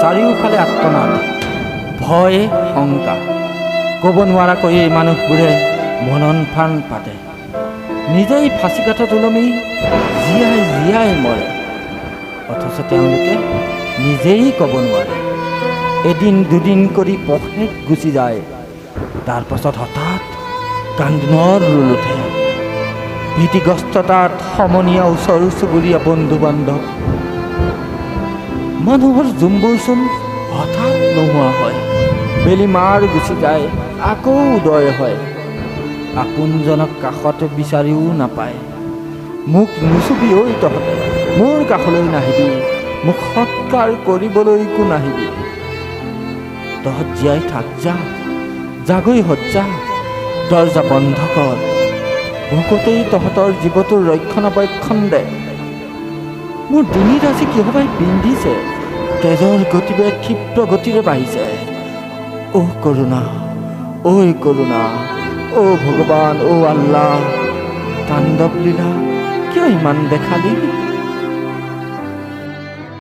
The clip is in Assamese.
চাৰিওফালে আত্মনাদ, ভয়, শংকা। ক'ব নোৱাৰাকৈ এই মানুহবোৰে মনন ফান পাতে, নিজেই ফাঁচিকাঠত ওলমি জীয়াই জীয়াই মৰে। অথচ তেওঁলোকে নিজেই ক'ব নোৱাৰে। এদিন দুদিন কৰি পষেক গুচি যায়, তাৰ পাছত হঠাৎ কান্দোনৰ ৰোল উঠে। ভীতিগ্ৰস্ততাত সমনীয়া ওচৰ চুবুৰীয়া বন্ধু বান্ধৱ, মানুহৰ জুমবোৰচোন হঠাৎ নোহোৱা হয়। বেলি মাৰ গুচি যায়, আকৌ উদয় হয়। আপোনজনক কাষত বিচাৰিও নাপায়। মোক নুচুবি ঐ তহঁতে, মোৰ কাষলৈ নাহিবি, মোক সৎকাৰ কৰিবলৈকো নাহিবি। তহঁত জীয়াই থাক, যা জাগৈ হত, যা দৰজা বন্ধ কৰ, ভোকতেই তহঁতৰ জীৱটোৰ ৰক্ষণাবেক্ষণ দে। মোৰ ডিঙিত আজি কিহবাই পিন্ধিছে, তেজৰ গতিবে ক্ষিপ্ৰ গতিৰে বাঢ়িছে। অ' কৰোণা, ঐ কৰোণা, অ' ভগৱান, অ' আল্লাহ, তাণ্ডৱ লীলা কিয় ইমান দেখালি?